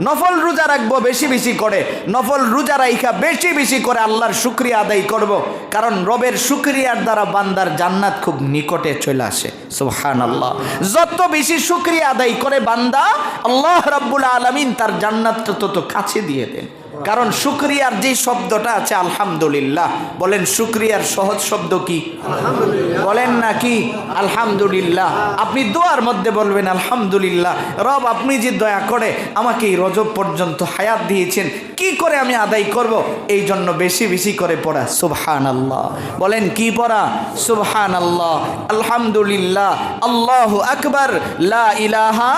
নফল রোজা রাখবো বেশি বেশি করে, নফল রোজা রাইখা বেশি বেশি করে আল্লাহর শুকরিয়া আদায় করব, কারণ রবের শুকরিয়ার দ্বারা বান্দার জান্নাত খুব নিকটে চলে আসে। সুবহানাল্লাহ। যত বেশি শুকরিয়া আদায় করে বান্দা, আল্লাহ রাব্বুল আলামিন তার জান্নাতটা তত কাছে দিয়ে দেন। কারণ শুকরিয়ার যে শব্দটা আছে আলহামদুলিল্লাহ, বলেন শুকরিয়ার সহজ শব্দ কি? বলেন না কি? আলহামদুলিল্লাহ। আপনি দোয়ার মধ্যে বলবেন আলহামদুলিল্লাহ, রব আপনি যে দয়া করে আমাকে এই রজব পর্যন্ত হায়াত দিয়েছেন, কি করে আমি আদায় করব? এই জন্য বেশি বেশি করে পড়া সুবহানাল্লাহ। বলেন কি পড়া? সুবহানাল্লাহ, আলহামদুলিল্লাহ, আল্লাহু আকবার, লা ইলাহা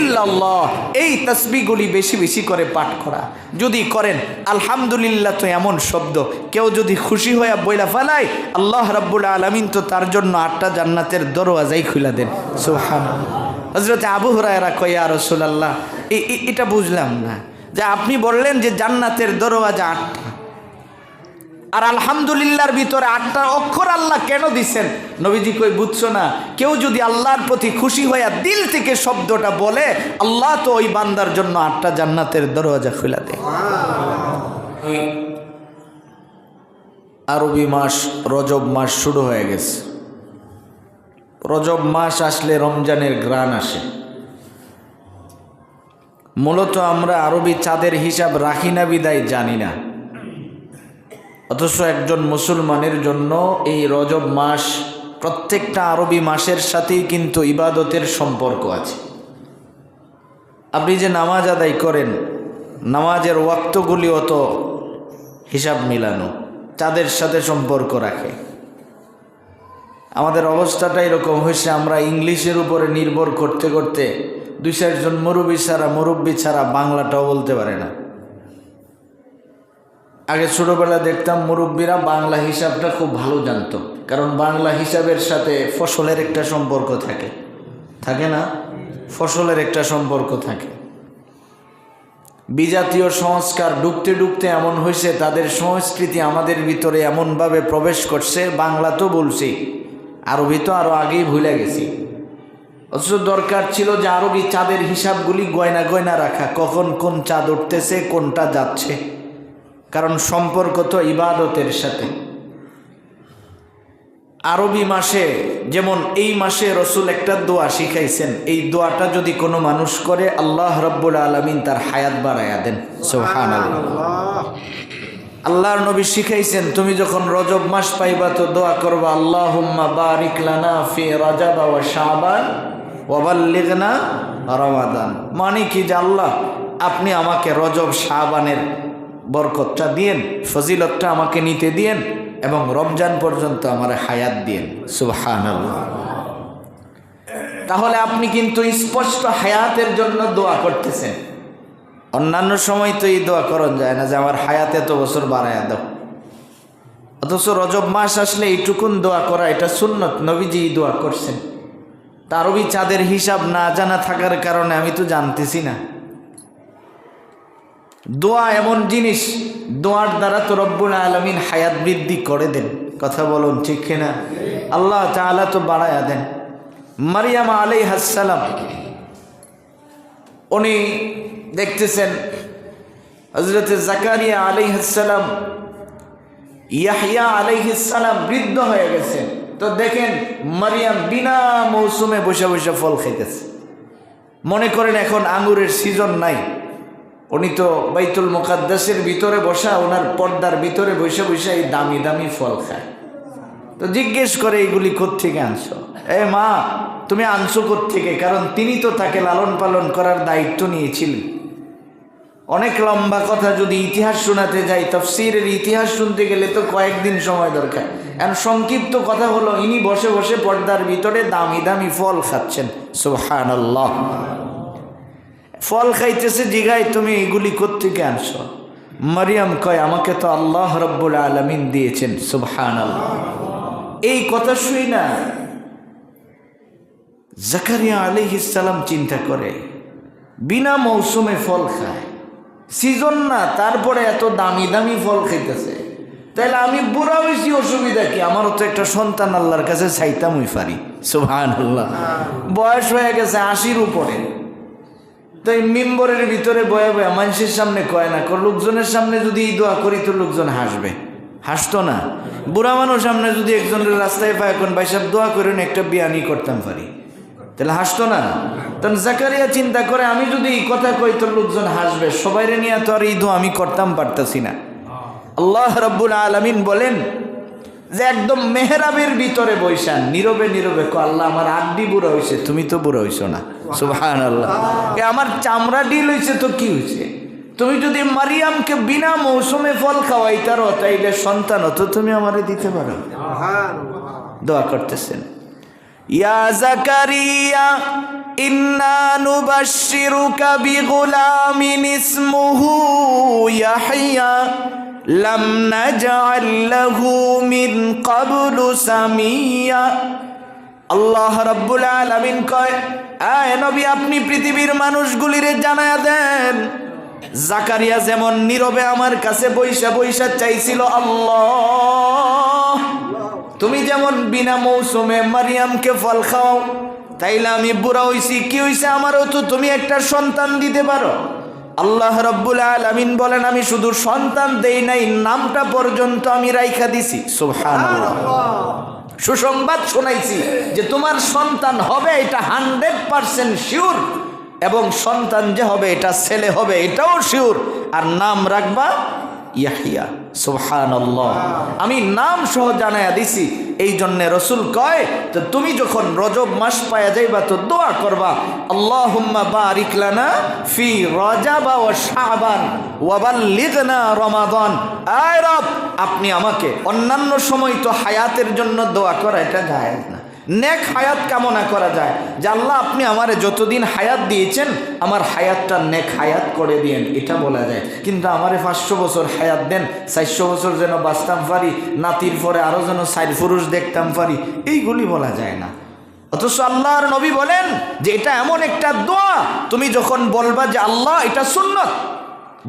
ইল্লাল্লাহ। এই তাসবিহগুলি বেশি বেশি করে পাঠ করা। যদি করেন আলহামদুলিল্লাহ তো এমন শব্দ, কেউ যদি খুশি হয়ে বইলা ফেলায়, আল্লাহ রাব্বুল আলামিন তো তার জন্য 8টা জান্নাতের দরওয়াজাই খুলে দেন। সুবহানাল্লাহ। হযরত আবু হুরায়রা কয়, ইয়া রাসূলুল্লাহ, এটা বুঝলাম না যে আপনি বললেন যে জান্নাতের দরওয়াজা 8টা, আর আলহামদুলিল্লাহর ভিতরে 8টা অক্ষর আল্লাহ কেন দিছেন? নবীজি কই, বুঝছো না? কেউ যদি আল্লাহর প্রতি খুশি হইয়া দিল থেকে শব্দটা বলে, আল্লাহ তো ওই বান্দার জন্য 8টা জান্নাতের দরওয়াজা খুলে দেয়। আরবি মাস রজব মাস শুরু হয়ে গেছে। রজব মাস আসলে রমজানের ঘ্রাণ আসে। মূলত আমরা আরবি চাঁদের হিসাব রাখি না বিদায় জানি না, অথচ একজন মুসলমানের জন্য এই রজব মাস প্রত্যেকটা আরবি মাসের সাথেই কিন্তু ইবাদতের সম্পর্ক আছে। আপনি যে নামাজ আদায় করেন, নামাজের ওয়াক্তগুলিও তো হিসাব মিলানো, চাঁদের সাথে সম্পর্ক রাখে। আমাদের অবস্থাটা এরকম হয়েছে, আমরা ইংলিশের উপরে নির্ভর করতে করতে 2-4 জন মুরব্বী ছাড়া বাংলাটাও বলতে পারে না। আগে ছোটোবেলা দেখতাম মুরব্বীরা বাংলা হিসাবটা খুব ভালো জানতো, কারণ বাংলা হিসাবের সাথে ফসলের একটা সম্পর্ক থাকে, থাকে না? ফসলের একটা সম্পর্ক থাকে। বিজাতীয় সংস্কার ঢুকতে ঢুকতে এমন হয়েছে, তাদের সংস্কৃতি আমাদের ভিতরে এমনভাবে প্রবেশ করছে, বাংলা তো বলছি, আরবি তো আরও আগেই ভুলে গেছি। অথচ দরকার ছিল যে আরবি চাঁদের হিসাবগুলি গয়না গয়না রাখা, কখন কোন চাঁদ উঠতেছে, কোনটা যাচ্ছে, কারণ সম্পর্ক তো ইবাদতের সাথে। আরবি মাসে যেমন এই মাসে রসুল একটা দোয়া শিখাইছেন, এই দোয়াটা যদি কোনো মানুষ করে, আল্লাহ রাব্বুল আলামিন তার হায়াত বাড়ায়া দেন। সুবহানাল্লাহ। আল্লাহর নবী শিখাইছেন, তুমি যখন রজব মাস পাইবা তো দোয়া করবা, আল্লাহুম্মা বারিক লানা ফি রজব ওয়া শাবান ওয়া বাল্লিগনা রমাদান। মানে কি যে আল্লাহ আপনি আমাকে রজব শাবানের বরকতটা দিয়েন, ফজিলতটা আমাকে নিতে দিয়েন, এবং রমজান পর্যন্ত আমার হায়াত দিয়েন। সুবহানাল্লাহ। তাহলে আপনি কিন্তু স্পষ্ট হায়াতের জন্য দোয়া করতেছেন। অন্যান্য সময় তো এই দোয়া করন যায় না যে আমার হায়াতে এত বছর বাড়ায়া দাও, অথচ রজব মাস আসলে এইটুকুন দোয়া করা এটা সুন্নত, নবীজি এই দোয়া করছেন। তার আরবি চাঁদের হিসাব না জানা থাকার কারণে আমি তো জানতেছি না। দোয়া এমন জিনিস, দোয়ার দ্বারা তো রব্বুল আলামিন হায়াত বৃদ্ধি করে দেন। কথা বলুন ঠিক কিনা? আল্লাহ তাআলা তো বাড়ায়া দেন। মারিয়াম আলাইহিস সালাম, উনি দেখতেছেন হযরত জাকারিয়া আলাইহিস সালাম, ইয়াহইয়া আলাইহিস সালাম বৃদ্ধ হয়ে গেছেন, তো দেখেন মারিয়াম বিনা মৌসুমে বসে বসে ফল খাইতেছে। মনে করেন এখন আঙ্গুরের সিজন নাই, উনি তো বাইতুল মুকাদ্দাসের ভিতরে বসা, ওনার পর্দার ভিতরে বসে বসে এই দামি দামি ফল খায়। তো জিজ্ঞেস করে এইগুলি কোত্থেকে আনছো? এ মা, তুমি আনছো কোত্থেকে? কারণ তিনি তো তাকে লালন পালন করার দায়িত্ব নিয়েছিলেন। অনেক লম্বা কথা, যদি ইতিহাস শোনাতে যাই, তাফসীরের ইতিহাস শুনতে গেলে তো কয়েকদিন সময় দরকার। এখন সংক্ষিপ্ত কথা হলো, ইনি বসে বসে পর্দার ভিতরে দামি দামি ফল খাচ্ছেন। সুবহানাল্লাহ। ফল খাইতেছে, জিগায় তুমি এগুলি কোত্থেকে আনছো? মারিয়াম কয়, আমাকে তো আল্লাহ রাব্বুল আলামিন দিয়েছেন। সুবহানাল্লাহ। এই কথা শুই না জাকারিয়া আলাইহিস সালাম চিন্তা করে, বিনা মৌসুমে ফল খায়, সিজন না, তারপরে এত দামি দামি ফল খাইতেছে, তাহলে আমি বুড়া হয়েছি, অসুবিধা কি? আমারও তো একটা সন্তান আল্লাহর কাছে চাইতামই পারি। সুবহানাল্লাহ। বয়স হয়ে গেছে 80-র উপরে, তাই মিম্বরের ভিতরে বয়ে বয়ে মানুষের সামনে কয় না, লোকজনের সামনে যদি এই দোয়া করি তো লোকজন হাসবে, হাসতো না? বুড়া মানুষ সামনে যদি একজনের রাস্তায় পায় এখন ভাই সাহেব দোয়া করেন একটা বিয়ানি করতাম পারি, তাহলে হাসতো না? তখন জাকারিয়া চিন্তা করে আমি যদি এই কথা কই তো লোকজন হাসবে, সবাইরে নিয়ে তো আর এই দোয়া আমি করতাম পারতাছি না। আল্লাহ রাব্বুল আলামিন বলেন যে একদম মেহরাবের ভিতরে বৈশান নীরবে নীরবে কো আল্লাহ আমার আড্ডি বুড়া হয়েছে, তুমি তো বুড়া হইছো না। সুবহানাল্লাহ। আমার চামড়া ডিল হয়েছে তো কি হয়েছে? তুমি যদি মারিয়ামকে বিনা মৌসুমে ফল খাওয়াইতারো তাইলে সন্তান হতো তুমি আমারে দিতে পারো। দোয়া করতেছেন, ইয়া জাকারিয়া ইন্না নুবাশশিরুকা বিগুলামিন ইসমুহু ইয়াহইয়া লাম নাজআল লাহু মিন ক্বাবলু সামিয়া। আল্লাহ রাব্বুল আলামিন কয়, আয় নবী আপনি পৃথিবীর মানুষগুলিরে জানায়া দেন জাকারিয়া যেমন নীরবে আমার কাছে বৈশা বৈশা চাইছিল, আল্লাহ তুমি যেমন বিনা মৌসুমে মারিয়ামকে ফল খাও, তাইলে আমি বুড়া হইছি, কি হইছে আমারও তো তুমি একটা সন্তান দিতে পারো। আল্লাহ রাব্বুল আলামিন বলেন আমি শুধু সন্তান দেই নাই, নামটা পর্যন্ত আমি রাইখা দিছি। সুবহানাল্লাহ। সুসংবাদ শোনাইছি যে তোমার সন্তান হবে, এটা 100% শিওর, এবং সন্তান যে হবে এটা ছেলে হবে এটাও শিওর, আর নাম রাখবা ইয়াহিয়া। সুবহানাল্লাহ। আমি নাম সহ জানায়া দিছি। এই জন্যে রসুল কয় তো তুমি যখন রজব মাস পায়া যাইবা তো দোয়া করবা, আল্লাহুম্মা বারিক লানা ফি রজব ওয়া শাবান ওয়া বাল্লিগনা রমাদান। আয় রব আপনি আমাকে, অন্যান্য সময় তো হায়াতের জন্য দোয়া করা এটা জায়েজ না, নেক হায়াত কামনা করা যায় যে আল্লাহ আপনি আমারে যতদিন হায়াত দিয়েছেন আমার হায়াতটা নেক হায়াত করে দিয়েন, এটা বলা যায়। কিন্তু আমারে 500 বছর হায়াত দেন, 400 বছর যেন বাঁচতাম পারি, নাতির পরে আরো যেন 4 পুরুষ দেখতাম পারি, এইগুলি বলা যায় না। অথচ আল্লাহর নবী বলেন যে এটা এমন একটা দোয়া তুমি যখন বলবা যে আল্লাহ এটা সুন্নত,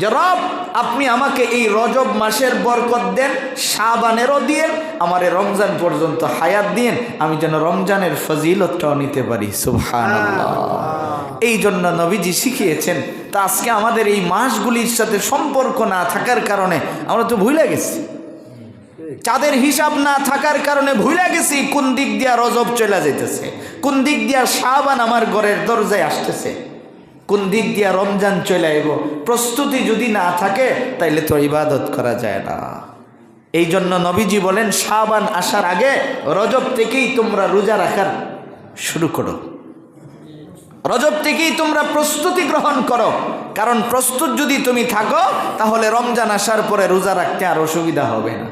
যে রব আপনি আমাকে এই রজব মাসের বরকত দেন, শাবানেরও দিয়েন, আমারে রমজান পর্যন্ত হায়াত দিয়েন, আমি যেন রমজানের ফজিলতটাও নিতে পারি। সুবহানাল্লাহ। এই জন্য নবীজি শিখিয়েছেন। তা আজকে আমাদের এই মাসগুলির সাথে সম্পর্ক না থাকার কারণে আমরা তো ভুলে গেছি, চাঁদের হিসাব না থাকার কারণে ভুলে গেছি কোন দিক দিয়া রজব চলে যাইতেছে, কোন দিক দিয়া শাবান আমার ঘরের দরজায় আসতেছে, কোন দিক দিয়া রমজান চলে আইব। প্রস্তুতি যদি না থাকে তাইলে তো ইবাদত করা যায় না। এই জন্য নবীজি বলেন শাবান আসার আগে রজব থেকেই তোমরা রোজা রাখার শুরু করো, রজব থেকেই তোমরা প্রস্তুতি গ্রহণ করো। কারণ প্রস্তুত যদি তুমি থাকো তাহলে রমজান আসার পরে রোজা রাখতে আর অসুবিধা হবে না।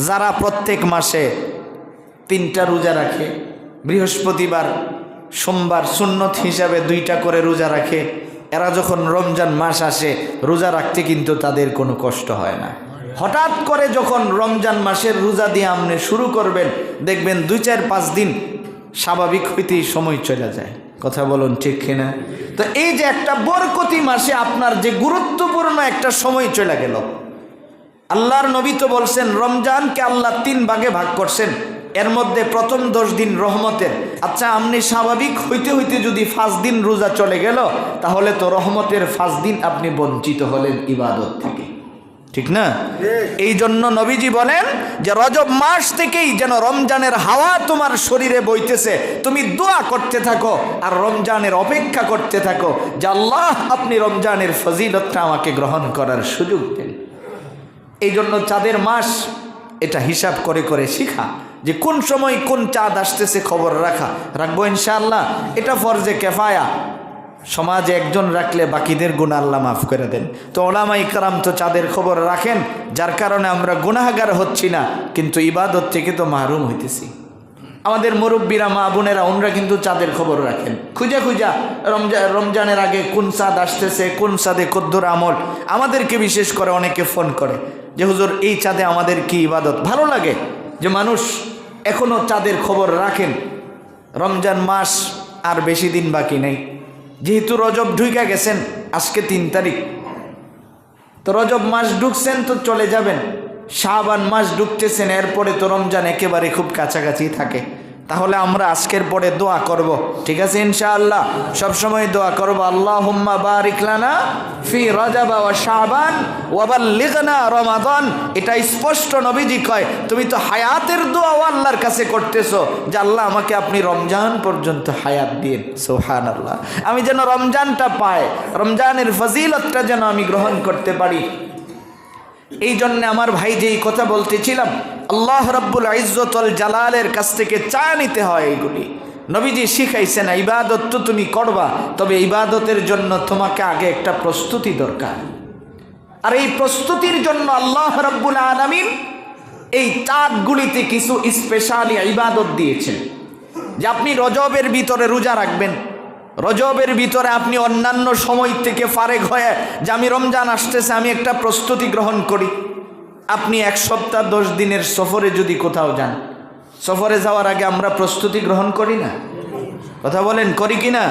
যারা প্রত্যেক মাসে 3টা রোজা রাখে, বৃহস্পতিবার সোমবার সুন্নত হিসাবে 2টা করে রোজা রাখে, এরা যখন রমজান মাস আসে রোজা রাখতে কিন্তু তাদের কোনো কষ্ট হয় না। হঠাৎ করে যখন রমজান মাসের রোজা দিয়ে আপনি শুরু করবেন দেখবেন 2-4-5 দিন স্বাভাবিক হইতেই সময় চলে যায়। কথা বলুন ঠিক কিনা? তো এই যে একটা বরকতি মাসে আপনার যে গুরুত্বপূর্ণ একটা সময় চলে গেল। আল্লাহর নবী তো বলছেন রমজানকে আল্লাহ 3 ভাগে ভাগ করছেন, এর মধ্যে প্রথম 10 দিন রহমতের। আচ্ছা আপনি স্বাভাবিক হইতে হইতে যদি 5 দিন রোজা চলে গেল তাহলে তো রহমতের 5 দিন আপনি বঞ্চিত হলেন ইবাদত থেকে, ঠিক না? এই জন্য নবীজি বলেন যে রজব মাস থেকেই যেন রমজানের হাওয়া তোমার শরীরে বইতেছে, তুমি দোয়া করতে থাকো আর রমজানের অপেক্ষা করতে থাকো যে আল্লাহ আপনি রমজানের ফজিলতটা আমাকে গ্রহণ করার সুযোগ দেন। এই জন্য চাঁদের মাস এটা হিসাব করে করে শিখা যে কোন সময় কোন চাঁদ আসতেছে খবর রাখবো ইনশাআল্লাহ। এটা ফরজে কেফায়া, সমাজে একজন রাখলে বাকিদের গুনাহ আল্লাহ মাফ করে দেন। তো ওলামা ইকরাম তো চাঁদের খবর রাখেন, যার কারণে আমরা গুনাহগার হচ্ছি না, কিন্তু ইবাদত থেকে তো মাহরুম হইতেছি। আমাদের মুরব্বীরা মা বোনেরা ওনরা কিন্তু চাঁদের খবর রাখেন, খুঁজা খুঁজা রমজানের আগে কোন চাঁদ আসতেছে, কোন চাঁদে কদ্দুর আমল। আমাদেরকে বিশেষ করে অনেকে ফোন করে যে হুজুর এই চাঁদে আমাদের কি ইবাদত। ভালো লাগে যে মানুষ এখনও চাঁদের খবর রাখেন। রমজান মাস আর বেশি দিন বাকি নেই, যেহেতু রজব ঢুকে গেছেন, আজকে 3 তারিখ, তো রজব মাস ঢুকছেন তো চলে যাবেন, শাবান মাস ঢুকতেছেন, এরপরে তো রমজান একেবারে খুব কাছাকাছি থাকে। তাহলে আমরা আজকের পরে দোয়া করব, ঠিক আছে ইনশাআল্লাহ? সবসময় দোয়া করব, আল্লাহুম্মা বারিক লানা ফি রজব ওয়া শাবান ওয়া বাল্লিগনা রমাদান। এটা স্পষ্ট নবীজি কয়, তুমি তো হায়াতের দোয়াও আল্লাহর কাছে করতেছো যে আল্লাহ আমাকে আপনি রমজান পর্যন্ত হায়াত দিন। সুবহানাল্লাহ, আমি যেন রমজানটা পাই, রমজানের ফজিলতটা যেন আমি গ্রহণ করতে পারি। এই জন্য আমার ভাই যেই কথা বলতেছিলাম, আল্লাহ রাব্বুল ইজ্জত ওয়াল জালালের কাছ থেকে চা নিতে হয়। এইগুলি নবীজি শিখাইছেন। ইবাদত তো তুমি করবা, তবে ইবাদতের জন্য তোমাকে আগে একটা প্রস্তুতি দরকার। আর এই প্রস্তুতির জন্য আল্লাহ রাব্বুল আলামিন এই চাঁদগুলিতে কিছু স্পেশালি ইবাদত দিয়েছেন, যে আপনি রজবের ভিতরে রোজা রাখবেন। রজবের ভিতরে আপনি অন্যান্য সময় থেকে ফারেক হয়ে যে আমি রমজান আসতেছে, আমি একটা প্রস্তুতি গ্রহণ করি। আপনি 1 সপ্তাহ 10 দিনের সফরে যদি কোথাও যান, সফরে যাওয়ার আগে আমরা প্রস্তুতি গ্রহণ করি না? কথা বলেন, করি কি না?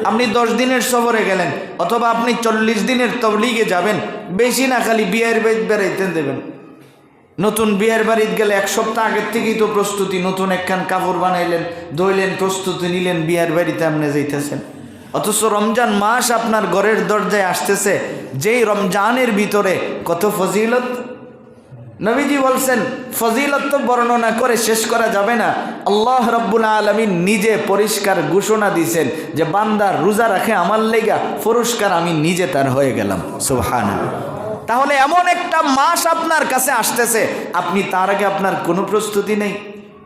আপনি 10 দিনের সফরে গেলেন, অথবা আপনি 40 দিনের তবলিগে যাবেন, বেশি না খালি বিয়ের বেড়াইতে দেবেন। নতুন বিয়ের বাড়িতে গেলে 1 সপ্তাহ আগের থেকেই তো প্রস্তুতি, নতুন একখান কাপড় বানাইলেন, ধুইলেন, প্রস্তুতি নিলেন, বিয়ের বাড়িতে আপনি যাইতেছেন। অথচ রমজান মাস আপনার ঘরের দরজায় আসতেছে, যেই রমজানের ভিতরে কত ফজিলত। নবীজি বলছেন, ফজিলত তো বর্ণনা করে শেষ করা যাবে না। আল্লাহ রাব্বুল আলামিন নিজে পরিষ্কার ঘোষণা দিয়েছেন যে বান্দা রোজা রাখে আমার লেগা, পুরস্কার আমি নিজে তার হয়ে গেলাম। সুবহানাল্লাহ। তাহলে এমন একটা মাস আপনার কাছে আসতেছে, আপনি তার আগে আপনার কোনো প্রস্তুতি নেই,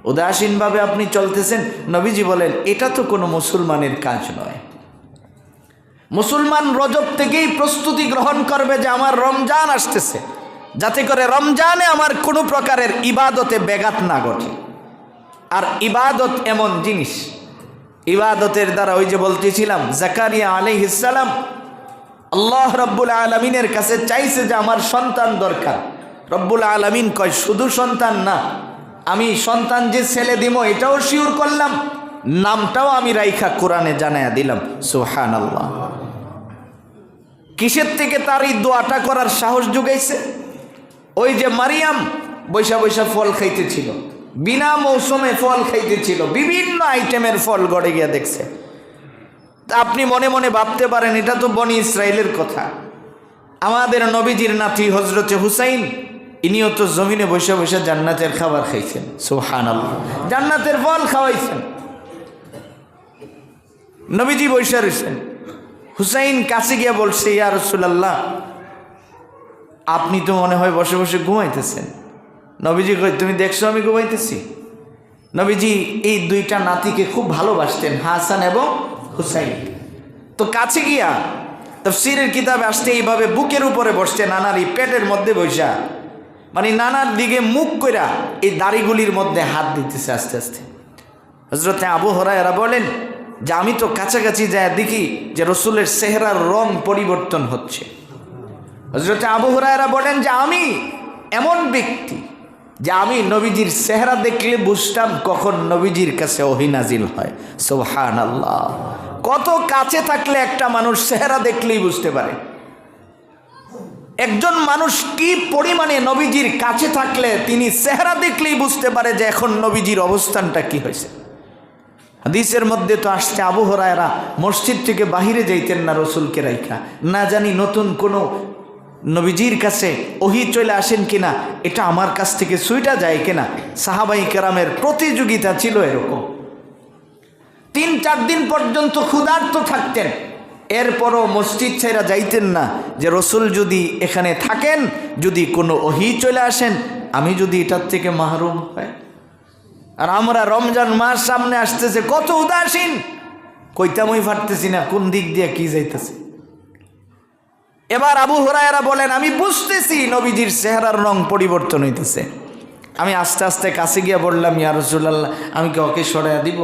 উদাসীনভাবে আপনি চলতেছেন। নবীজি বলেন, এটা তো কোনো মুসলমানের কাজ নয়। মুসলমান রজব থেকেই প্রস্তুতি গ্রহণ করবে যে আমার রমজান আসতেছে, যাতে করে রমজানে আমার কোনো প্রকারের ইবাদতে ব্যাঘাত না ঘটে। আর ইবাদত এমন জিনিস, ইবাদতের দ্বারা ওই যে বলতেছিলাম, জাকারিয়া আলাইহিস সালাম আল্লাহ রব্বুল আলামিনের কাছে চাইছে যে আমার সন্তান দরকার। রব্বুল আলামিন কয়, শুধু সন্তান না, আমি সন্তান যে ছেলে দিব এটাও শিওর করলাম, নামটাও আমি রাইখা কোরআনে জানায়া দিলাম। সুবহানাল্লাহ। কিসের থেকে তার এই দোয়াটা করার সাহস জুগাইছে? ওই যে মারিয়াম বৈশা বৈশা ফল খাইতেছিল, বিনা মৌসুমে ফল খাইতেছিল, বিভিন্ন আইটেমের ফল গড়ে গিয়া দেখছে। আপনি মনে মনে ভাবতে পারেন, এটা তো বনি ইসরায়েলের কথা। আমাদের নবীজির নাতি হজরতে হুসাইন, ইনিও তো জমিনে বৈশা বৈশা জান্নাতের খাবার খাইছেন। সুবহানাল্লাহ, জান্নাতের ফল খাওয়াইছেন। নবীজি বৈশা রয়েছেন, হুসাইন কাছে গিয়া বলছে, ইয়া রাসূলুল্লাহ, আপনি তো মনে হয় বসে বসে ঘুমাইতেছেন। নবীজি কই, তুমি দেখছো আমি ঘুমাইতেছি? নবীজি এই 2টা নাতিকে খুব ভালোবাসতেন, হাসান এবং হুসাইন। তো কাছে গিয়া তাফসীরের কিতাবে আসতে এইভাবে বুকের উপরে বসছে, নানার এই পেটের মধ্যে বৈশা, মানে নানার দিকে মুখ কইরা এই দাড়িগুলির মধ্যে হাত দিতেছে আস্তে আস্তে। হযরতে আবু হুরায়রা বলেন যে আমি তো কাছাকাছি যায় দেখি যে রসুলের চেহারার রং পরিবর্তন হচ্ছে। হযরতে আবু হুরায়রা বলেন যে আমি এমন ব্যক্তি যে আমি নবীজির চেহারা দেখলে বুঝতাম কখন নবীজির কাছে ওহী নাজিল হয়। সুবহানাল্লাহ। কত কাছে থাকলে একটা মানুষ চেহারা দেখলেই বুঝতে পারে। একজন মানুষ কি পরিমাণে নবীজির কাছে থাকলে তিনি চেহারা দেখলেই বুঝতে পারে যে এখন নবীজির অবস্থানটা কি হয়েছে। হাদিসের মধ্যে তো আসছে, আবু হুরায়রা মসজিদ থেকে বাহিরে যাইতেন না রসুলকে রাইখা, না জানি নতুন কোনো নবীজির কাছে ওহী চলে আসেন কিনা, এটা আমার কাছ থেকে ছুইটা যায় কিনা। সাহাবাই কেরামের প্রতিযোগিতা ছিল এরকম। 3-4 দিন পর্যন্ত ক্ষুধার্ত থাকতেন, এরপরও মসজিদ ছেড়ে যাইতেন না যে রসুল যদি এখানে থাকেন, যদি কোনো ওহী চলে আসেন, আমি যদি এটার থেকে মাহরুম হয়। আর আমরা রমজান মাস সামনে আসতেছে, কত উদাসীন, কইতামই পারতেছি না কোন দিক দিয়ে কি যাইতেছে। এবার আবু হুরায়রা বলেন, আমি বুঝতেছি নবীজির চেহারার রং পরিবর্তন হইতেছে। আমি আস্তে আস্তে কাছে গিয়ে বললাম, ইয়া রাসূলুল্লাহ, আমি কি ওকে সরাইয়া দিব?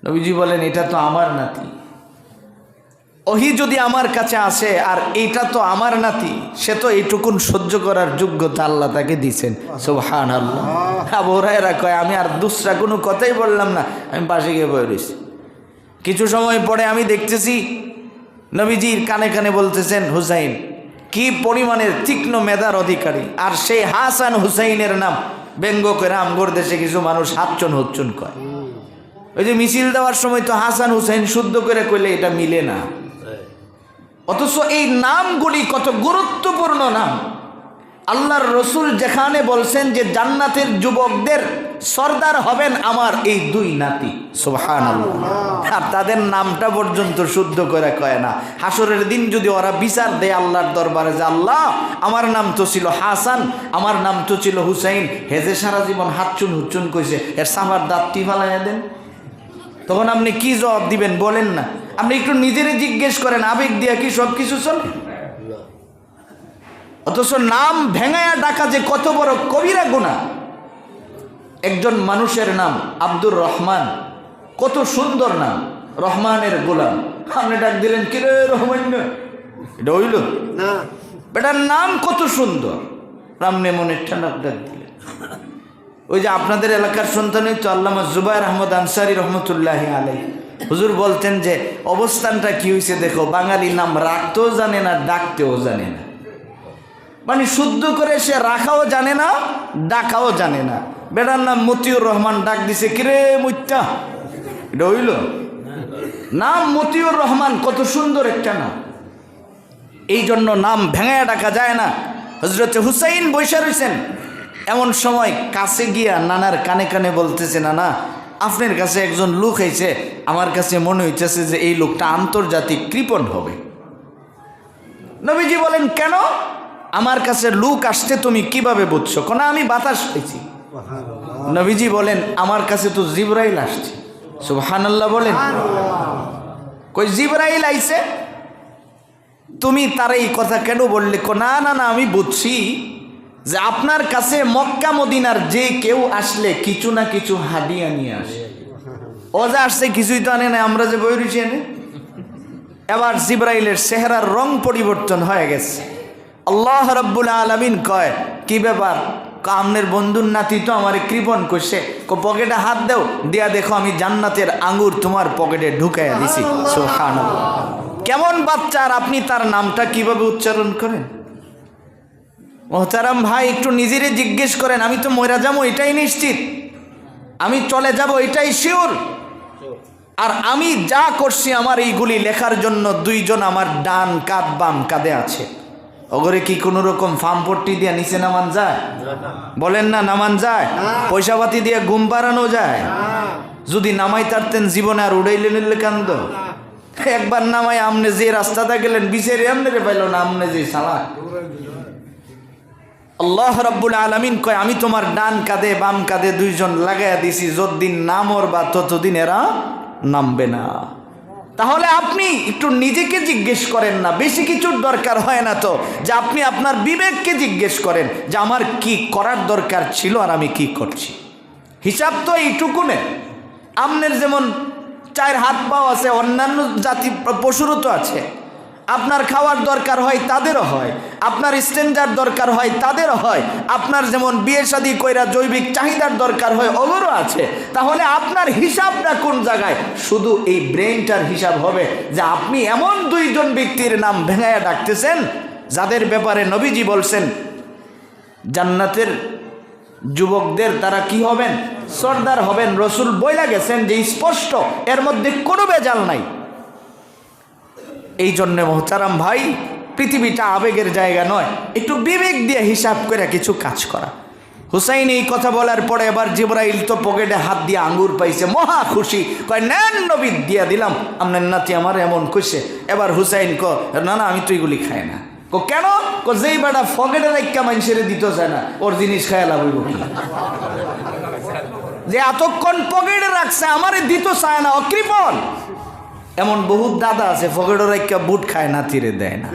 নবীজি বলেন, এটা তো আমার নাতি, ওহী যদি আমার কাছে আসে আর এইটা তো আমার নাতি, সে তো এইটুকুন সহ্য করার যোগ্যতা আল্লাহ তাকে দিয়েছেন। সুবহানাল্লাহ। আবু হুরায়রা কয়, আমি আর দুসরা কোনো কথাই বললাম না, আমি পাশে গিয়ে বসে রয়েছি। কিছু সময় পরে আমি দেখতেছি নবীজির কানে কানে বলতেছেন, হুসাইন কি পরিমাণের তীক্ষ্ণ মেধার অধিকারী। আর সেই হাসান হুসাইনের নাম ব্যঙ্গ করে আমগর দেশে কিছু মানুষ হাতচন হচ্চন কয়। ওই যে মিছিল দেওয়ার সময় তো হাসান হুসাইন শুদ্ধ করে কইলে এটা মিলে না। অথচ এই নামগুলি কত গুরুত্বপূর্ণ নাম। আল্লাহর রসুল যেখানে বলছেন যে জান্নাতের যুবকদের সর্দার হবেন আমার এই দুই নাতি, সুবহানাল্লাহ, আর তাদের নামটা পর্যন্ত শুদ্ধ করে কয় না। হাসরের দিন যদি ওরা বিচার দেয় আল্লাহর দরবারে যে আল্লাহ আমার নাম তো ছিল হাসান, আমার নাম তো ছিল হুসাইন, হেজে সারা জীবন হাতচুন হুচ্চুন কইছে, এর সাফার দাঁতটি ফালাইয়া দেন, তখন আপনি কি জবাব দিবেন বলেন না? আপনি একটু নিজেরই জিজ্ঞেস করেন, আবেগ দিয়া কি সব কিছু চলে? অথচ নাম ভেঙায়া ডাকা যে কত বড় কবিরা গুনাহ। একজন মানুষের নাম আব্দুর রহমান, কত সুন্দর নাম, রহমানের গোলাম। আপনি ডাক দিলেন কি রে রহমান, এটা হইল না, বেটার নাম কত সুন্দর, রামনে মনের ঠান্ডা ডাক দিলেন। ওই যে আপনাদের এলাকার সন্তানই তো আল্লামা জুবায়ের আহমদ আনসারী রহমতুল্লাহি আলাইহি, হুজুর বলতেন যে অবস্থানটা কি হয়েছে দেখো, বাঙালি নাম রাখতেও জানে না, ডাকতেও জানে না, মানে শুদ্ধ করে সে রাখাও জানে না, ডাকাও জানে না। বেটার নাম মতিউর রহমান, ডাক দিছে কিরে মুইত্তা, এটা হইল নাম মতিউর রহমান, কত সুন্দর একটা নাম। এই জন্য নাম ভেঙায় ডাকা যায় না। হযরত হুসাইন বৈশা রয়েছেন, এমন সময় কাছে গিয়া নানার কানে কানে বলতেছে, নানা আপনার কাছে একজন লোক হয়েছে, আমার কাছে মনে হইতেছে যে এই লোকটা আন্তর্জাতিক কৃপণ হবে। নবীজি বলেন কেন? আমার কাছে লোক আসছে তুমি কিভাবে বুঝছো? কোন আমি বাতাস পেয়েছি। নবীজি বলেন আমার কাছে তো জিবরাইল আসছে। সুবহানাল্লাহ বলেন। কই জিবরাইল আইছে, তুমি তার এই কথা কেন বললে? না না না, আমি বুঝছি যে আপনার কাছে মক্কা মদিনার যে কেউ আসলে কিছু না কিছু হাদিয়া নিয়ে আসে। ও যা আসছে কিছুই তো আনে না, আমরা যে বই রয়েছি এনে। এবার জিবরাইলের চেহারার রং পরিবর্তন হয়ে গেছে। আল্লাহ রাব্বুল আলামিন কয় কি ব্যাপার? আমনের বন্ধুর নাতি তো আমার কৃপণ করছে, পকেটে হাত দাও, দিয়া দেখো আমি জান্নাতের আঙ্গুর তোমার পকেটে ঢুকাইয়া দিছি। সুবহানাল্লাহ। কেমন বাচ্চা, আর আপনি তার নামটা কিভাবে উচ্চারণ করেন? মোহতারাম ভাই, একটু নিজেরে জিজ্ঞেস করেন। আমি তো মরে যাবো এটাই নিশ্চিত, আমি চলে যাব এটাই শিওর, আর আমি যা করছি আমার এইগুলি লেখার জন্য দুইজন আমার ডান কাঁধ বাম কাঁধে আছে। ওগরে কি কোনো রকম ফার্ম পট্টি দিয়ে নিচে নামান যায়? বলেন না, নামান যায়? পয়সা পাতি দিয়ে ঘুম পাড়ানো যায়? যদি নামাই তারতেন জীবনে আর উড়াইলে নিলে কান্দ। একবার নামাই আমনে যে রাস্তাটা গেলেন বিচারে আমনে পাইল না, আমনে যে সালা। আল্লাহ রাব্বুল আলামিন কয় আমি তোমার ডান কাঁধে বাম কাঁধে দুইজন লাগাইয়া দিছি, যতদিন না মরবা ততদিন এরা নামবে না। তাহলে আপনি একটু নিজেকে জিজ্ঞেস করেন না, বেশি কিছুর দরকার হয় না তো, যে আপনি আপনার বিবেককে জিজ্ঞেস করেন যে আমার কি করার দরকার ছিল আর আমি কি করছি। হিসাব তো এইটুকুনে। আমনের যেমন 4 হাত পাও আছে, অন্যান্য জাতি পশুরও তো আছে। আপনার খাওয়ার দরকার হয় তাদেরও হয়, আপনার স্ট্যান্ডার্ড দরকার হয় তাদেরও হয়, আপনার যেমন বিয়ে শাদী কইরা জৈবিক চাহিদার দরকার হয় ওগুলো আছে। তাহলে আপনার হিসাবটা কোন জায়গায়? শুধু এই ব্রেনটার হিসাব হবে যে আপনি এমন দুইজন ব্যক্তির নাম ভেঙায়া ডাকতেছেন যাদের ব্যাপারে নবীজি বলছেন জান্নাতের যুবকদের তারা কি হবেন? সর্দার হবেন। রসুল বইলা গেছেন যে স্পষ্ট, এর মধ্যে কোনো ভেজাল নাই। এই জন্য মোহতারাম ভাই, পৃথিবীটা আবেগের জায়গা নয়, একটু বিবেক দিয়ে হিসাব করে কিছু কাজ করা। হুসাইন এই কথা বলার পরে এবার জিবরাইল তো পকেটে হাত দিয়ে আঙ্গুর পাইছে, মহা খুশি, কয় নেন নবী, দিয়া দিলাম, আপনার নাতি আমার এমন কইছে। এবার হুসাইন না না আমি তো এগুলি খাই না। কেন? যেই বেটা পকেটে রাখা মানুষের দিত চায় না, ওর জিনিস খায় লাভ হইব কি? যে এতক্ষণ পকেটে রাখছে আমারে দিত চায় না, অকৃপণ। এমন বহুত দাদা আছে পকেটে রাখা বুট খায়, নাতিরে দেয় না।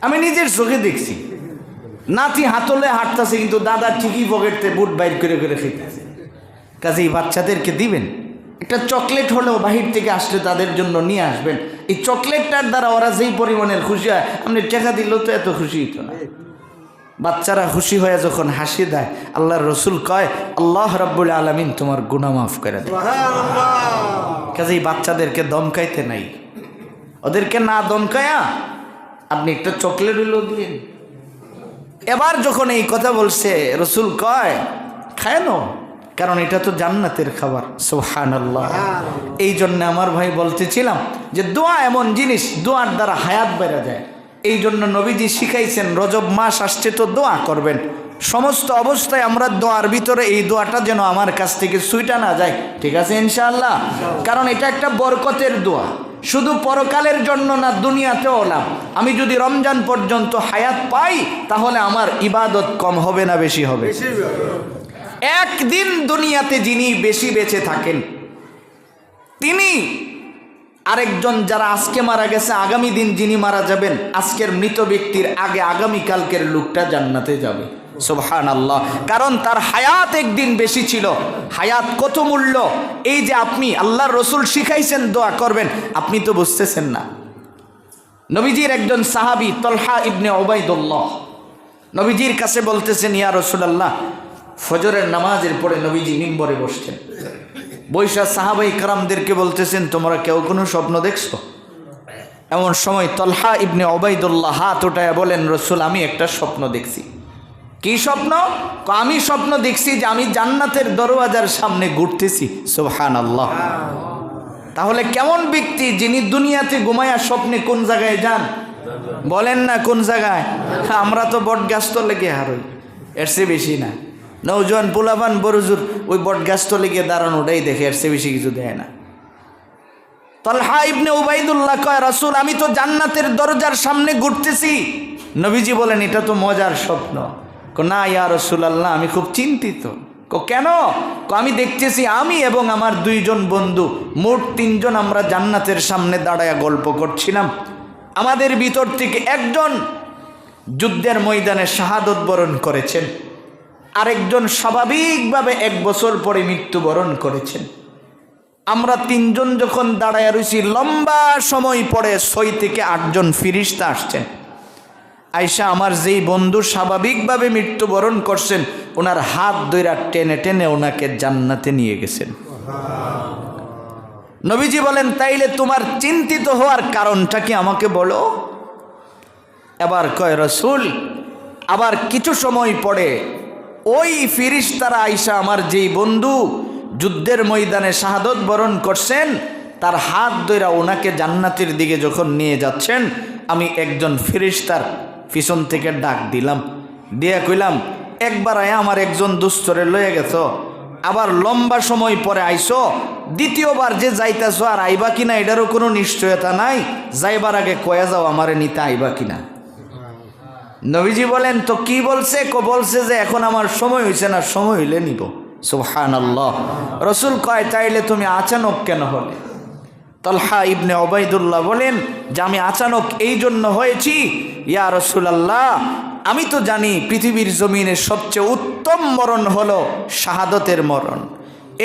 আমি নিজের চোখে দেখছি, নাতি হাতলে হাঁটতেছে কিন্তু দাদা ঠিকই পকেটে বুট বাইর করে করে খেতেছে। কাজেই বাচ্চাদেরকে দিবেন একটা চকলেট, হলেও বাহির থেকে আসলে তাদের জন্য নিয়ে আসবেন। এই চকলেটটার দ্বারা ওরা যেই পরিমাণের খুশি হয়, আপনি টাকা দিলেও তো এত খুশি হতো না। বাচ্চারা খুশি হয়ে যখন হাসি দেয়, আল্লাহর রসুল কয় আল্লাহ রাব্বুল আলামিন তোমার গুনাহ মাফ করে দেয়। কাজেই বাচ্চাদেরকে দমকাইতে নাই, ওদেরকে না দমকায়া আপনি একটা চকলেট হইলেও দিলেন। এবার যখন এই কথা বলছে রসুল কয় খায় নো, কারণ এটা তো জান্নাতের খাবার। সুবহানাল্লাহ। এই জন্য আমার ভাই বলতেছিলাম যে দোয়া এমন জিনিস, দোয়ার দ্বারা হায়াত বেড়ে যায়। এই জন্য নবীজি শিখাইছেন রজব মাস আসছে তো দোয়া করবেন। সমস্ত অবস্থায় আমরা দোয়ার ভিতরে এই দোয়াটা যেন আমার কাছ থেকে ছুইটা না যায়, ঠিক আছে ইনশাআল্লাহ? কারণ এটা একটা বরকতের দোয়া, শুধু পরকালের জন্য না, দুনিয়াতেও লাভ। আমি যদি রমজান পর্যন্ত হায়াত পাই তাহলে আমার ইবাদত কম হবে না বেশি হবে? একদিন দুনিয়াতে যিনি বেশি বেঁচে থাকেন তিনি আরেকজন, যারা আজকে মারা গেছে আগামী দিন যিনি মারা যাবেন, আজকের মৃত ব্যক্তির আগে আগামীকালকের লোকটা জান্নাতে যাবে। সুবহানাল্লাহ। কারণ তার হায়াত একদিন বেশি ছিল। হায়াত কত মূল্য! এই যে আপনি আল্লাহর রসুল শিখাইছেন দোয়া করবেন, আপনি তো বুঝতেছেন না। নবীজির একজন সাহাবী তলহা ইবনে উবাইদুল্লাহ নবীজির কাছে বলতেছেন, ইয়া রাসূলুল্লাহ, ফজরের নামাজের পরে নবীজি মিম্বরে বসছেন, বৈশা সাহাবাই কারামদেরকে বলতেছেন, তোমরা কেউ কোনো স্বপ্ন দেখছো? এমন সময় তলহা ইবনে উবাইদুল্লাহ হাত উঠায় বলেন, রসুল আমি একটা স্বপ্ন দেখছি। কি স্বপ্ন? আমি স্বপ্ন দেখছি যে আমি জান্নাতের দরওয়াজার সামনে ঘুরতেছি। সুবহানাল্লাহ। তাহলে কেমন ব্যক্তি যিনি দুনিয়াতে ঘুমায়া স্বপ্নে কোন জায়গায় যান? বলেন না কোন জায়গায়? আমরা তো বট গাছ তো লেগে হারই, এর চেয়ে বেশি না। নৌজওয়ান পোলাপান বড়জুর ওই বট গাছ তো লেগে দাঁড়ানোটাই দেখে, এর চেয়ে বেশি কিছু দেয় না। তলহা ইবনে উবাইদুল্লাহ কয়, রাসূল আমি তো জান্নাতের দরজার সামনে ঘুরতেছি। নবীজি বলেন, এটা তো মজার স্বপ্ন। না ইয়া রাসূলুল্লাহ, আমি খুব চিন্তিত। কেন? আমি দেখতেছি আমি এবং আমার দুইজন বন্ধু, মোট তিনজন, আমরা জান্নাতের সামনে দাঁড়ায়া গল্প করছিলাম। আমাদের ভিতর থেকে একজন যুদ্ধের ময়দানে শাহাদত বরণ করেছেন, আরেকজন স্বাভাবিকভাবে 1 বছর পরে মৃত্যুবরণ করেছেন। আমরা তিনজন যখন দাঁড়ায়া রয়েছি, লম্বা সময় পরে 6 থেকে 8 জন ফিরিস্তা আসছেন। আয়েশা আমার যেই বন্ধু স্বাভাবিকভাবে মৃত্যুবরণ করছেন, ওনার হাত ধইরা টেনে টেনে ওনাকে জান্নাতে নিয়ে গেছেন। নবীজি বলেন, তাইলে তোমার চিন্তিত হওয়ার কারণটা কি আমাকে বলো? এবার কয়, রাসূল আবার কিছু সময় পরে ওই ফিরিস্তারা আয়েশা আমার যেই বন্ধু যুদ্ধের ময়দানে শাহাদত বরণ করছেন, তার হাত ধইরা ওনাকে জান্নাতের দিকে যখন নিয়ে যাচ্ছেন, আমি একজন ফিরিস্তার পিছন থেকে ডাক দিলাম, দিয়া কইলাম, একবার আয়া আমার একজন দুস্তরে লয়ে গেছো, আবার লম্বা সময় পরে আইসো, দ্বিতীয়বার যে যাইতেছো আর আইবা কিনা এটারও কোনো নিশ্চয়তা নাই, যাইবার আগে কয়া যাও আমারে নিতে আইবা কিনা। নবীজি বলেন, তো কি বলছে? বলছে যে এখন আমার সময় হয়েছে না, সময় হইলে নিব। সুবহানাল্লাহ। রসুল কয়, তাইলে তুমি আচানক কেন হলে? তলহা ইবনে উবাইদুল্লাহ বলেন যে আমি আচানক এই জন্য হয়েছি, ইয়া রাসূলুল্লাহ, আমি তো জানি পৃথিবীর জমিনে সবচেয়ে উত্তম মরণ হলো শাহাদতের মরণ।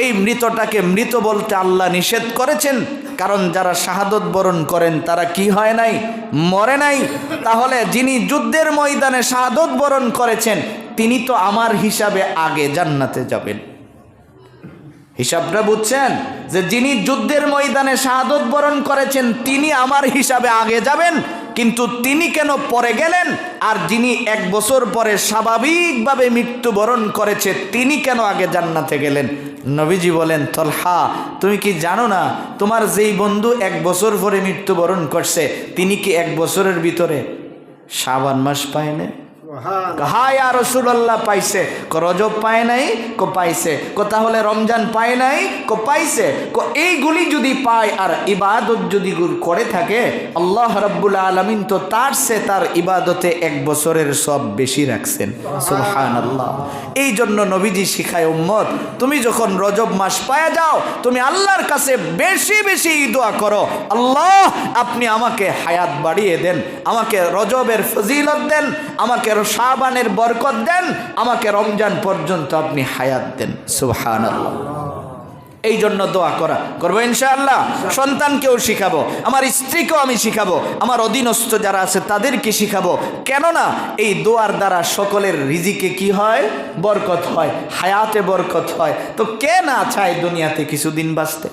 এই মৃতটাকে মৃত বলতে আল্লাহ নিষেধ করেছেন, কারণ যারা শাহাদত বরণ করেন তারা কি হয় নাই? মরে নাই। তাহলে যিনি যুদ্ধের ময়দানে শাহাদত বরণ করেছেন তিনি তো আমার হিসাবে আগে জান্নাতে যাবেন। হিসাবটা বুঝছেন? যে যিনি যুদ্ধের ময়দানে শাহাদত বরণ করেছেন তিনি আমার হিসাবে আগে যাবেন, কিন্তু তিনি কেন পরে গেলেন? আর যিনি 1 বছর পরে স্বাভাবিকভাবে মৃত্যুবরণ করেছে তিনি কেন আগে জান্নাতে গেলেন? নবীজি বলেন, তলহা তুমি কি জানো না তোমার যেই বন্ধু 1 বছর পরে মৃত্যুবরণ করছে তিনি কি 1 বছরের ভিতরে শাবান মাস পায় না? হ্যাঁ ইয়া রাসূলুল্লাহ পাইছে। রজব পায় নাই? পাইছে। তাহলে রমজান পায় নাই? পাইছে। এইগুলি যদি পায় আর ইবাদত যদি করে থাকে, আল্লাহ রাব্বুল আলামিন তো তার ইবাদতে 1 বছরের সব বেশি রাখছেন। সুবহানাল্লাহ। এই জন্য নবীজি শিখায়, উম্মত তুমি যখন রজব মাস পায়া যাও তুমি আল্লাহর কাছে বেশি বেশি দোয়া করো, আল্লাহ আপনি আমাকে হায়াত বাড়িয়ে দেন, আমাকে রজবের ফজিলত দেন, আমাকে শাবানের বরকত দেন, আমাকে রমজান পর্যন্ত আপনি হায়াত দেন। সুবহানাল্লাহ। এই জন্য দোয়া করবো ইনশাআল্লাহ। সন্তানকেও শিখাবো, আমার স্ত্রীকেও আমি শিখাবো, আমার অধীনস্থ যারা আছে তাদেরকে শিখাবো। কেননা এই দোয়ার দ্বারা সকলের রিজিকে কি হয়? বরকত হয়, হায়াতে বরকত হয়। তো কে না চায় দুনিয়াতে কিছুদিন বাঁচতে?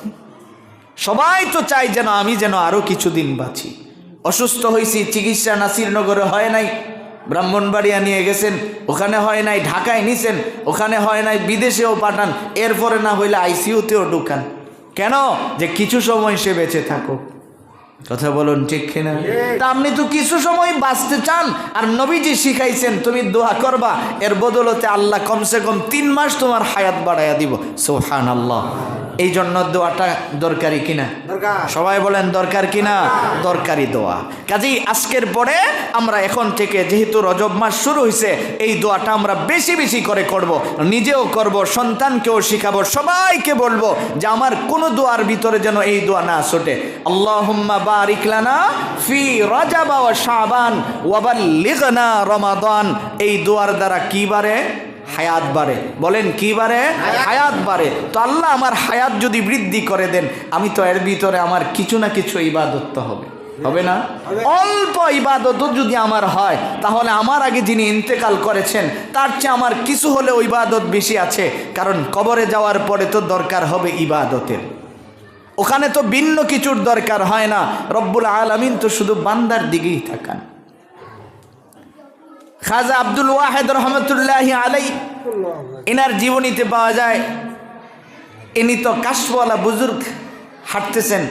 সবাই তো চাই আমি যেন আরো কিছুদিন বাঁচি। অসুস্থ হয়েছি, চিকিৎসা নাসিরনগরে হয় নাই, ব্রাহ্মণবাড়িয়া নিয়ে গেছেন, ওখানে হয় নাই, ঢাকায় নিছেন, ওখানে হয় নাই, বিদেশেও পাঠান, এরপরে না হইলে আইসিইউতেও ঢুকান। কেন? যে কিছু সময় সে বেঁচে থাকুক। কথা বলুন ঠিক কিনা? তা আপনি তো কিছু সময় বাঁচতে চান, আর নবীজি শিখাইছেন তুমি দোয়া করবা, এর বদলতে আল্লাহ কমসে কম 3 মাস তোমার হায়াত বাড়াইয়া দিব। সুবহানাল্লাহ। এই জন্য দোয়াটা দরকারি কিনা? সবাই বলেন দরকার কিনা? দরকারি দোয়া। কাজেই আজকের পরে আমরা এখন থেকে, যেহেতু রজব মাস শুরু হয়েছে, এই দোয়াটা আমরা বেশি বেশি করে করব, নিজেও করব, সন্তানকেও শিখাবো, সবাইকে বলবো যে আমার কোনো দোয়ার ভিতরে যেন এই দোয়া না ছোটে। আল্লাহুম্মা বারিক লানা ফি রজব ওয়া শাবান ওয়া বাল্লিগনা রমাদান। এই দোয়ার দ্বারা কি বাড়ে? হায়াত বাড়ে। বলেন কি বাড়ে? হায়াত বাড়ে। তো আল্লাহ আমার হায়াত যদি বৃদ্ধি করে দেন, আমি তো এর ভিতরে আমার কিছু না কিছু ইবাদত তো হবে না? অল্প ইবাদত যদি আমার হয়, তাহলে আমার আগে যিনি ইন্তেকাল করেছেন তার চেয়ে আমার কিছু হলে ইবাদত বেশি আছে। কারণ কবরে যাওয়ার পরে তো দরকার হবে ইবাদতের, ওখানে তো ভিন্ন কিছুর দরকার হয় না। রব্বুল আলামিন তো শুধু বান্দার দিকেই তাকান। খাজা আব্দুল ওয়াহেদ রহমতুল্লাহি আলাইহি, এনার জীবনীতে পাওয়া যায়, ইনি তো কাশওয়ালা বুজুর্গ, হাঁটতেছেন,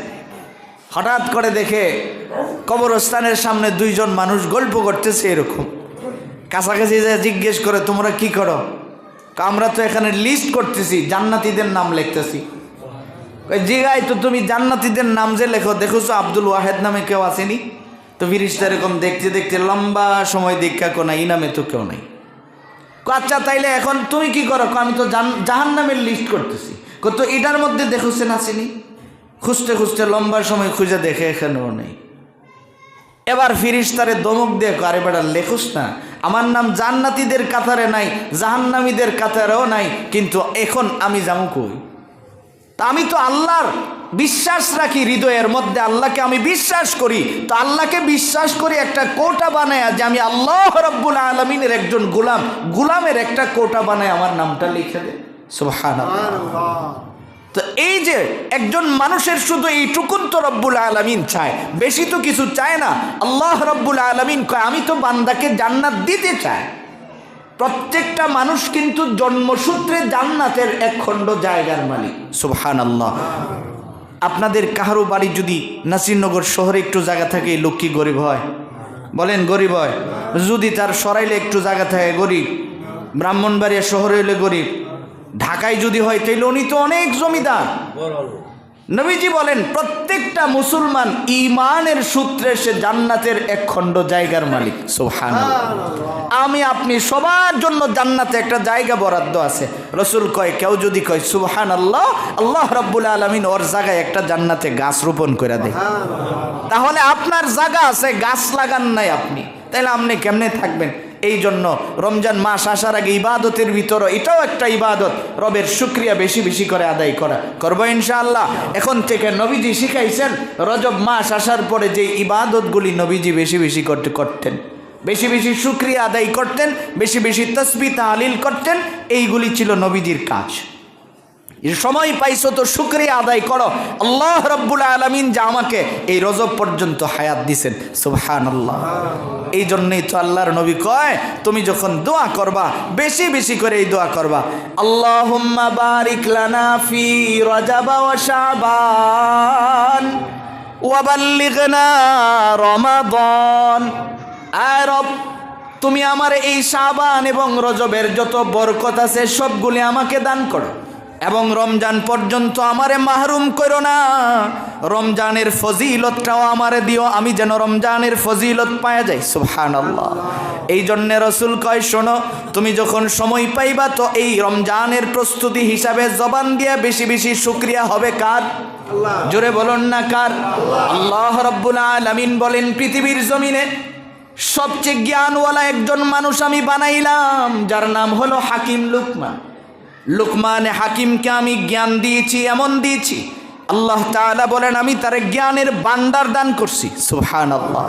হঠাৎ করে দেখে কবরস্থানের সামনে 2 জন মানুষ গল্প করতেছে। এরকম কাছাকাছি যায় জিজ্ঞেস করে, তোমরা কি করো? আমরা তো এখানে লিস্ট করতেছি, জান্নাতীদের নাম লিখতেছি। জিগাই, তো তুমি জান্নাতীদের নাম যে লেখো, দেখোছো আব্দুল ওয়াহেদ নামে কেউ আসেনি? তো ফিরিস্তা এরকম দেখতে দেখতে লম্বা সময় দীক্ষা কোনা, এই নামে তো কেউ নাই। আচ্ছা তাইলে এখন তুমি কি করো? আমি তো জাহান্নামের লিস্ট করতেছি। তো এটার মধ্যে দেখোছেন আসেনি? খুঁজতে খুঁজতে লম্বা সময় খুঁজে দেখে এখানেও নেই। এবার ফিরিস্তারে দমক দিয়ে, আরে বেটা লেখোস না, আমার নাম জান্নাতীদের কাতারে নাই, জাহান্নামীদের কাতারেও নাই, কিন্তু এখন আমি যাবো কই? তা আমি তো আল্লাহর বিশ্বাস রাখি হৃদয়ের মধ্যে, আল্লাহকে আমি বিশ্বাস করি। তো আল্লাহকে বিশ্বাস করি একটা কোটা বানায়, যে আমি আল্লাহ রাব্বুল আলামিনের একজন গোলাম, গোলামের একটা কোটা বানায় আমার নামটা লিখে দে। সুবহানাল্লাহ। তো এই যে একজন মানুষের শুধু এইটুকুন তো রব্বুল আলামিন চায়, বেশি তো কিছু চায় না। আল্লাহ রাব্বুল আলামিন কয় আমি তো বান্দাকে জান্নাত দিতে চাই। প্রত্যেকটা মানুষ কিন্তু জন্মসূত্রে জান্নাতের এক খণ্ড জায়গার মালিক। সুবহানাল্লাহ। আপনাদের কাহারো বাড়ি যদি নাসিরনগর শহরে একটু জায়গা থাকে, লোক কি গরিব হয়? বলেন গরিব হয়? যদি তার সরাইলে একটু জায়গা থাকে, গরিব। ব্রাহ্মণবাড়িয়া শহরে হইলে গরিব। ঢাকায় যদি হয় তাইলে উনি তো অনেক জমিদার। নবীজি বলেন প্রত্যেকটা মুসলমান ঈমানের সূত্রে সে জান্নাতের এক খণ্ড জায়গার মালিক। সুবহানাল্লাহ। আমি আপনি সবার জন্য জান্নাতে একটা জায়গা বরাদ্দ আছে। রাসূল কয়, কেউ যদি কয় সুবহানাল্লাহ, আল্লাহ রাব্বুল আলামিন ওর জায়গায় একটা জান্নাতে গাছ রোপণ করে দেয়। তাহলে আপনার জায়গা আছে, গাছ লাগান নাই আপনি, তাহলে আপনি কেমনে থাকবেন? এই জন্য রমজান মাস আসার আগে ইবাদতের ভিতরে এটাও একটা ইবাদত, রবের শুকরিয়া বেশি বেশি করে আদায় করা। করবো ইনশাআল্লাহ। এখন থেকে নবীজি শিখাইছেন, রজব মাস আসার পরে যে ইবাদতগুলি নবীজি বেশি বেশি করতেন, বেশি বেশি শুকরিয়া আদায় করতেন, বেশি বেশি তাসবিহ তাহলিল করতেন, এইগুলি ছিল নবীজির কাজ। সময় পাইছো তো শুকরিয়া আদায় করো। আল্লাহ রাব্বুল আলামিন যা আমাকে এই রজব পর্যন্ত হায়াত দিছেন। সুবহানাল্লাহ। এই জন্যই তো আল্লাহর নবী কয়, তুমি যখন দোয়া করবা বেশি বেশি করে এই দোয়া করবা, আল্লাহুম্মা বারিক লানা ফি রজব ওয়া শাবান ওয়া বাল্লিগনা রমাদান। আয় রব, তুমি আমার এই শাবান এবং রজবের যত বরকত আছে সবগুলি আমাকে দান করো, এবং রমজান পর্যন্ত আমারে মাহরুম করো না। রমজানের ফজিলতটাও আমারে দিও, আমি যেন রমজানের ফজিলত পাওয়া যাই। সুবহানাল্লাহ। এই জন্যে রাসূল কয়, শোনো, তুমি যখন সময় পাইবা তো এই রমজানের প্রস্তুতি হিসাবে জবান দিয়ে বেশি বেশি শুকরিয়া হবে কার? আল্লাহ। জোরে বলুন না কার? আল্লাহ রাব্বুল আলামিন বলেন, পৃথিবীর জমিনে সবচেয়ে জ্ঞানওয়ালা একজন মানুষ আমি বানাইলাম, যার নাম হলো হাকিম লুকমান। লুকমানে হাকিমকে আমি জ্ঞান দিয়েছি, এমন দিয়েছি, আল্লাহ তাআলা বলেন আমি তারে জ্ঞানের ভান্ডার দান করছি। সুবহানাল্লাহ।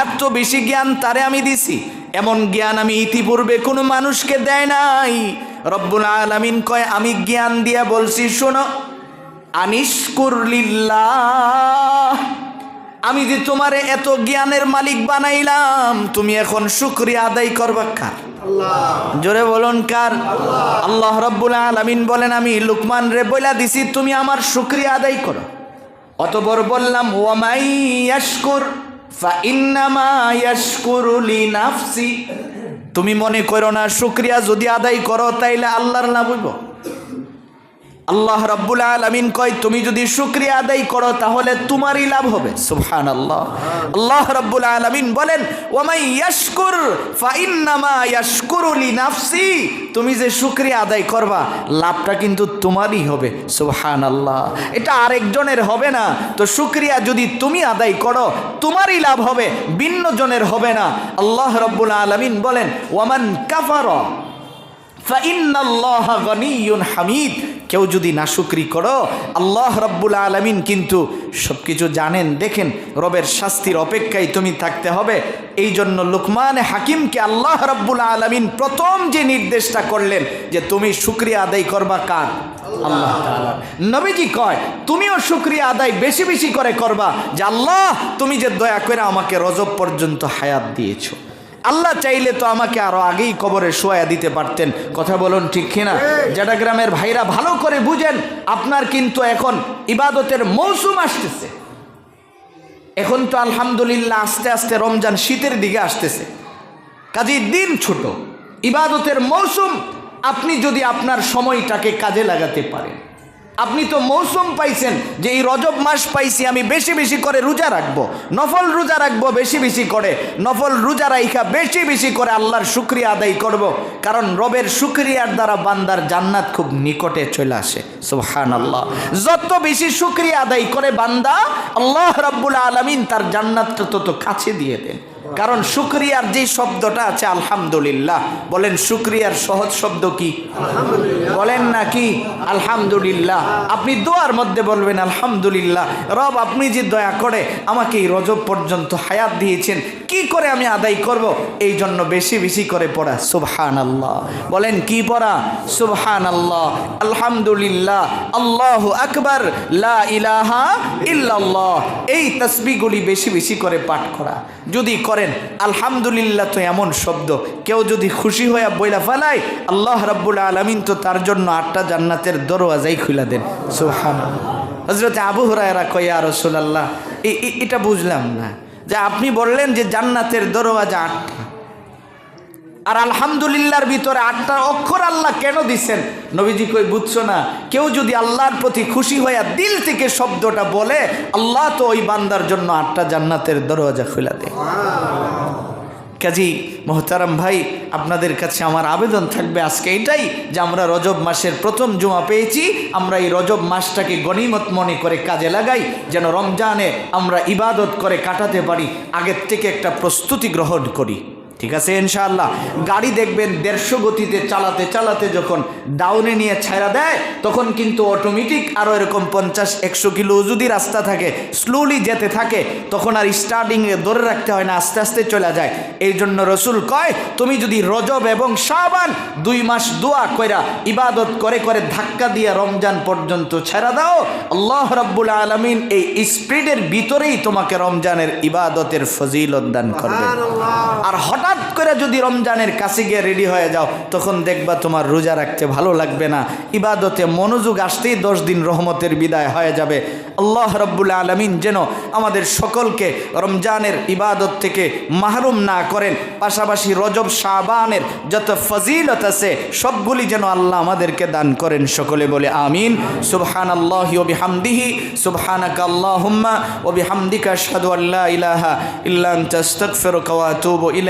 এত বেশি জ্ঞান তারে আমি দিছি, এমন জ্ঞান আমি ইতিপূর্বে কোনো মানুষকে দেয় নাই। রব্বুল আলামিন কয়, আমি জ্ঞান দিয়া বলছি, শোনো, আনিশকুর লিল্লাহ আমি যে তোমারে এত জ্ঞানের মালিক বানাইলাম, তুমি এখন শুকরিয়া আদায় করবা কার? জোরে বলুন কার? আল্লাহ রাব্বুল আলামিন বলেন, আমি লুকমান রে বইলা দিছি তুমি আমার শুকরিয়া আদায় করো। অতঃপর বললাম, ওয়া মাই ইয়াশকুর ফাইন্নামা ইয়াশকুরু লিনাফসি। তুমি মনে করো না শুকরিয়া যদি আদায় করো তাইলে আল্লাহর লাভ হইব। আল্লাহ রাব্বুল আলামিন কয়, তুমি যদি শুকরিয়া আদায় করো তাহলে তোমারই লাভ হবে। সুবহানাল্লাহ। আল্লাহ রাব্বুল আলামিন বলেন, ওয়া মাই ইয়াশকুর ফাইন্নামা ইয়াশকুরু লিনাফসি। তুমি যে শুকরিয়া আদায় করবা লাভটা কিন্তু তোমারই হবে। সুবহানাল্লাহ। এটা আরেকজনের হবে না। তো শুকরিয়া যদি তুমি আদায় করো তোমারই লাভ হবে, ভিন্ন জনের হবে না। আল্লাহ রাব্বুল আলামিন বলেন, ওয়ামান কাফারা ফাইন্নাল্লাহা গনিয়্যুন হামিদ। কেউ যদি নাশুকরি করো, আল্লাহ রাব্বুল আলামিন কিন্তু সবকিছু জানেন, দেখেন, রবের শাস্তির অপেক্ষায় তুমি থাকতে হবে। এই জন্য লুকমান হাকিমকে আল্লাহ রাব্বুল আলামিন প্রথম যে নির্দেশটা করলেন যে তুমি শুকরিয়া আদায় করবা কার? আল্লাহ তাআলা। নবীজি কয় তুমিও শুকরিয়া আদায় বেশি বেশি করে করবা, যে আল্লাহ তুমি যে দয়া করে আমাকে রজব পর্যন্ত হায়াত দিয়েছো। আল্লাহ চাইলে তো আমাকে আরো আগেই কবরে শোয়া দিতে পারতেন। কথা বলুন ঠিক কিনা? জেডাগ্রামের ভাইরা ভালো করে বুঝেন, আপনার কিন্তু এখন ইবাদতের মৌসুম আসতেছে। এখন তো আলহামদুলিল্লাহ আস্তে আস্তে রমজান শীতের দিকে আসতেছে, কাজেই দিন ছোট, ইবাদতের মৌসুম। আপনি যদি আপনার সময়টাকে কাজে লাগাতে পারেন, আপনি তো মৌসুম পাইছেন যে এই রজব মাস পাইছি, আমি বেশি বেশি করে রোজা রাখবো, নফল রোজা রাখবো বেশি বেশি করে, নফল রোজা রাইখা বেশি বেশি করে আল্লাহর শুকরিয়া আদায় করব। কারণ রবের শুকরিয়ার দ্বারা বান্দার জান্নাত খুব নিকটে চলে আসে। সুবহানাল্লাহ। যত বেশি শুকরিয়া আদায় করে বান্দা, আল্লাহ রাব্বুল আলামিন তার জান্নাতটা তত কাছে দিয়ে দেন। কারণ শুকরিয়ার যে শব্দটা আছে আলহামদুলিল্লাহ, বলেন শুকরিয়ার সহজ শব্দ কি? বলেন না কি? আলহামদুলিল্লাহ। আপনি দোয়ার মধ্যে বলবেন আলহামদুলিল্লাহ, রব আপনি যে দয়া করে আমাকে এই রজব পর্যন্ত হায়াত দিয়েছেন, কি করে আমি আদায় করব? এই জন্য বেশি বেশি করে পড়া সুবহানাল্লাহ। বলেন কি পড়া? সুবহানাল্লাহ, আলহামদুলিল্লাহ, আল্লাহু আকবার, লা ইলাহা ইল্লাল্লাহ। এই তাসবিহগুলি বেশি বেশি করে পাঠ করা। যদি করেন, আলহামদুলিল্লাহ তো এমন শব্দ, কেউ যদি খুশি হয়ে বইলা ফেলায়, আল্লাহ রাব্বুল আলামিন তো তার জন্য 8টা জান্নাতের দরওয়াজাই খুলে দেন। সুবহানাল্লাহ। হযরত আবু হুরায়রা কয়, ইয়া রাসূলুল্লাহ, এটা বুঝলাম না যে আপনি বললেন যে জান্নাতের দরওয়াজা 8টা, আর আলহামদুলিল্লাহর ভিতরে 8টা অক্ষর আল্লাহ কেন দিছেন? নবীজি কই, বুঝছো না? কেউ যদি আল্লাহর প্রতি খুশি হইয়া দিল থেকে শব্দটা বলে, আল্লাহ তো ওই বান্দার জন্য 8টা জান্নাতের দরওয়াজা খুলে দেয়। কাজী মোহতারাম ভাই, আপনাদের কাছে আমার আবেদন থাকবে আজকে এটাই, যে আমরা রজব মাসের প্রথম জুমা পেয়েছি, আমরা এই রজব মাসটাকে গনিমত মনে করে কাজে লাগাই, যেন রমজানে আমরা ইবাদত করে কাটাতে পারি। আগের থেকে একটা প্রস্তুতি গ্রহণ করি, ঠিক আছে ইনশাআল্লাহ। গাড়ি দেখবেন 150 গতিতে চালাতে চালাতে যখন ডাউনে নিয়ে ছাইরা দেয়, তখন কিন্তু অটোমেটিক আরও এরকম 50-100 কিলো যদি রাস্তা থাকে, স্লোলি যেতে থাকে, তখন আর স্টার্টিংয়ে ধরে রাখতে হয় না, আস্তে আস্তে চলে যায়। এই জন্য রসুল কয়, তুমি যদি রজব এবং শাবান 2 মাস দোয়া কইরা ইবাদত করে করে ধাক্কা দিয়ে রমজান পর্যন্ত ছেড়া দাও, আল্লাহ রাব্বুল আলামিন এই স্পিডের ভিতরেই তোমাকে রমজানের ইবাদতের ফজিলত দান করবে। আর হঠাৎ করে যদি রমজানের কাছে গিয়ে রেডি হয়ে যাও, তখন দেখবা তোমার রোজা রাখতে ভালো লাগবে না, ইবাদতে মনোযোগ আসতেই 10 দিন রহমতের বিদায় হয়ে যাবে। আল্লাহ রাব্বুল আলামিন যেন আমাদের সকলকে রমজানের ইবাদত থেকে মাহরুম না করেন, পাশাপাশি রজব শাবানের যত ফজিলত আছে সবগুলি যেন আল্লাহ আমাদেরকে দান করেন। সকলে বলে আমিন। সুবহানাল্লাহি ওয়া বিহামদিহি, সুবহানাকা আল্লাহুম্মা ওয়া বিহামদিকা আশহাদু আল্লা ইলাহা ইল্লা আনতা আস্তাগফিরুকা ওয়া আতুবু ইলাইক।